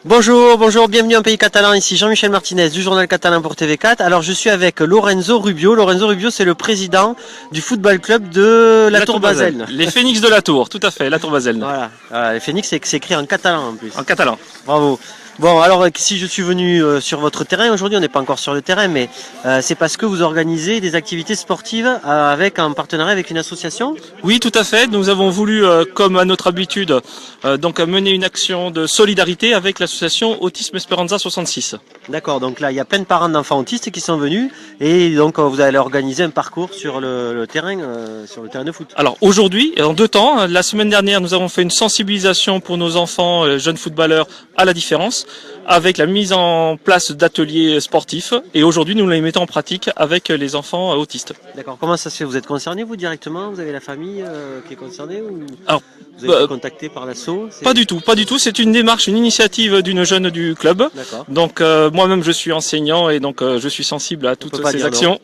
Bonjour, bienvenue en Pays Catalan, ici Jean-Michel Martinez du Journal Catalan pour TV4. Alors je suis avec Lorenzo Rubio. Lorenzo Rubio, c'est le président du football club de la Tour Baselne. Les Phénix de la Tour, tout à fait, la Tour Baselne. Voilà, les Phénix, c'est écrit en catalan en plus. En catalan. Bravo. Bon, alors si je suis venu sur votre terrain, aujourd'hui on n'est pas encore sur le terrain, mais c'est parce que vous organisez des activités sportives en partenariat avec une association? Oui, tout à fait. Nous avons voulu, comme à notre habitude, donc mener une action de solidarité avec l'association Autisme Esperanza 66. D'accord, donc là il y a plein de parents d'enfants autistes qui sont venus et donc vous allez organiser un parcours sur le terrain de foot. Alors aujourd'hui, en 2 temps, la semaine dernière nous avons fait une sensibilisation pour nos enfants, jeunes footballeurs à la différence, avec la mise en place d'ateliers sportifs, et aujourd'hui nous les mettons en pratique avec les enfants autistes. D'accord, comment ça se fait? Vous êtes concerné vous directement? Vous avez la famille qui est concernée ou Alors, vous avez été contacté par l'asso? Pas du tout. C'est une démarche, une initiative d'une jeune du club. Donc moi-même je suis enseignant et donc je suis sensible à toutes ces actions.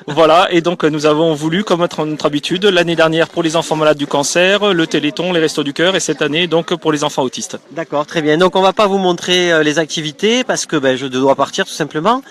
Voilà, et donc nous avons voulu, comme notre habitude, l'année dernière pour les enfants malades du cancer, le Téléthon, les Restos du Cœur, et cette année donc pour les enfants autistes. D'accord, très bien. Donc on va pas vous montrer les activités parce que je dois partir tout simplement.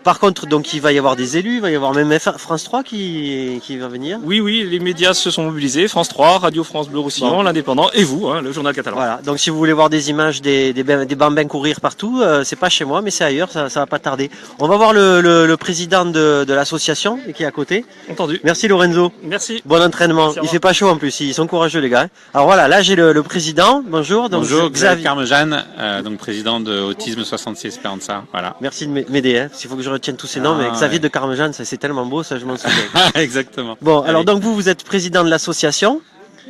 Par contre, donc il va y avoir des élus, il va y avoir même France 3 qui va venir. Oui, les médias se sont mobilisés, France 3, Radio France Bleu Roussillon, l'Indépendant et vous, le Journal Catalan. Voilà, donc si vous voulez voir des images des bambins courir partout, c'est pas chez moi mais c'est ailleurs, ça va pas tarder. On va voir le président de l'association qui est à côté. Entendu. Merci Lorenzo. Merci. Bon entraînement. Merci, il fait pas chaud en plus, ils sont courageux les gars. Alors voilà, là j'ai le président, bonjour. Donc, bonjour, Xavier Carmejane, donc président de Autisme 66 Esperanza. Voilà. Merci de m'aider, s'il faut que je retienne tous ces noms, mais Xavier de Carmejane, c'est tellement beau, ça je m'en souviens. Exactement. Bon, alors donc vous êtes président de l'association.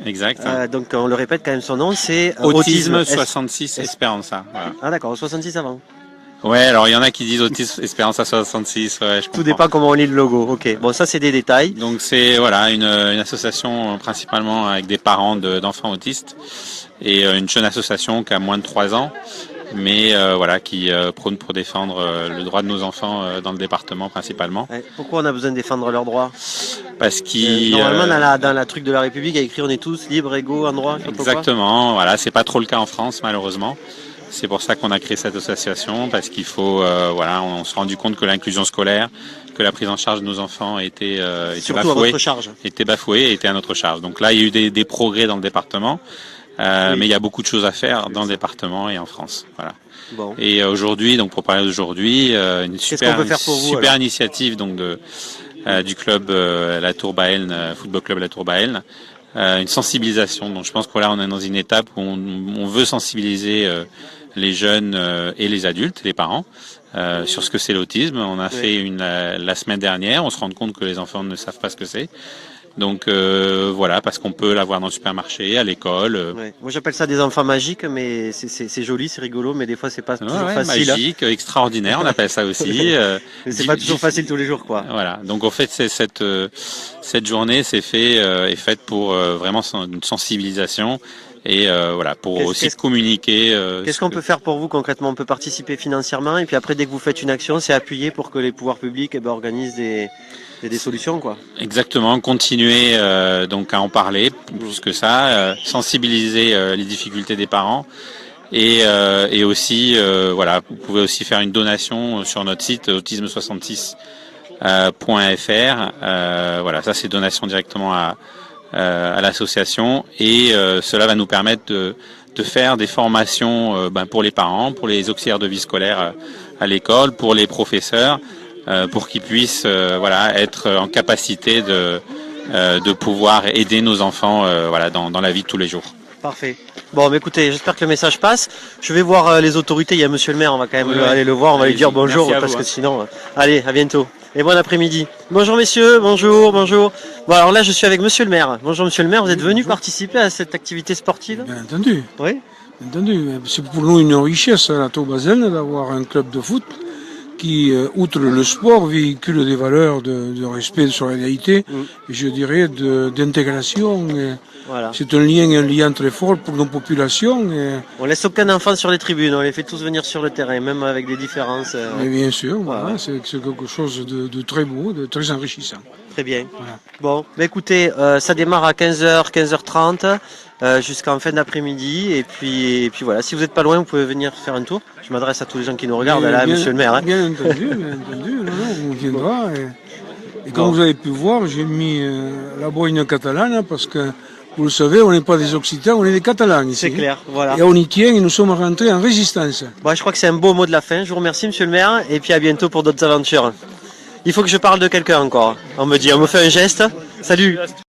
Exact. Donc on le répète quand même, son nom c'est Autisme 66 Esperanza. Voilà. Ah d'accord, 66 avant. Ouais, alors il y en a qui disent Autisme Esperanza 66, ouais, je comprends. Tout dépend comment on lit le logo, ok. Bon, ça c'est des détails. Donc c'est une association principalement avec des parents d'enfants autistes et une jeune association qui a moins de 3 ans. Mais qui prône pour défendre le droit de nos enfants dans le département principalement. Pourquoi on a besoin de défendre leurs droits? Parce qu'ils normalement dans la truc de la République il y a écrit on est tous libres, égaux, en droit. Exactement, voilà, c'est pas trop le cas en France malheureusement. C'est pour ça qu'on a créé cette association, parce qu'il faut on s'est rendu compte que l'inclusion scolaire, que la prise en charge de nos enfants était bafouée et était à notre charge. Donc là il y a eu des progrès dans le département. Mais il y a beaucoup de choses à faire dans le département et en France. Voilà. Bon. Et aujourd'hui, donc pour parler d'aujourd'hui, une super initiative donc du club la Tour Baselne, Football Club La Tour Baselne, une sensibilisation. Donc je pense que là on est dans une étape où on veut sensibiliser les jeunes et les adultes, les parents, sur ce que c'est l'autisme. On a fait la semaine dernière. On se rend compte que les enfants ne savent pas ce que c'est. Donc parce qu'on peut l'avoir dans le supermarché, à l'école. Moi j'appelle ça des enfants magiques, mais c'est joli, c'est rigolo, mais des fois c'est pas toujours facile. Magique, extraordinaire, on appelle ça aussi. C'est pas toujours facile tous les jours, quoi. Voilà. Donc en fait cette journée est faite pour vraiment une sensibilisation. Et pour aussi communiquer. Qu'est-ce qu'on peut faire pour vous concrètement? On peut participer financièrement et puis après dès que vous faites une action, c'est appuyer pour que les pouvoirs publics organisent des solutions, quoi. Exactement, continuer donc à en parler plus que ça, sensibiliser les difficultés des parents et aussi vous pouvez aussi faire une donation sur notre site autisme66.fr. Ça c'est donation directement à l'association et cela va nous permettre de faire des formations pour les parents, pour les auxiliaires de vie scolaire à l'école, pour les professeurs, pour qu'ils puissent être en capacité de pouvoir aider nos enfants dans la vie de tous les jours. Parfait. Bon, mais écoutez, j'espère que le message passe. Je vais voir les autorités. Il y a monsieur le maire, on va quand même aller le voir, on va lui dire bonjour parce que sinon... Allez, à bientôt. Et bon après-midi. Bonjour messieurs, bonjour. Bon alors là je suis avec monsieur le maire. Bonjour monsieur le maire, vous êtes venu participer à cette activité sportive? Bien entendu. Oui. Bien entendu. C'est pour nous une richesse à la Tour Baselne d'avoir un club de foot qui, outre le sport, véhicule des valeurs de respect, de solidarité, et je dirais d'intégration. Voilà. C'est un lien très fort pour nos populations. On laisse aucun enfant sur les tribunes, on les fait tous venir sur le terrain, même avec des différences. Mais bien sûr, c'est quelque chose de très beau, de très enrichissant. Très bien. Voilà. Bon, bah écoutez, ça démarre à 15h, 15h30 jusqu'en fin d'après-midi. Et puis voilà, si vous n'êtes pas loin, vous pouvez venir faire un tour. Je m'adresse à tous les gens qui nous regardent, là, monsieur le maire. Hein. Bien entendu, on viendra. Et comme vous avez pu voir, j'ai mis la boine catalane parce que, vous le savez, on n'est pas des Occitans, on est des Catalans ici. C'est clair, voilà. Et on y tient et nous sommes rentrés en résistance. Bon, je crois que c'est un beau mot de la fin. Je vous remercie, monsieur le maire, et puis à bientôt pour d'autres aventures. Il faut que je parle de quelqu'un encore. On me fait un geste. Salut.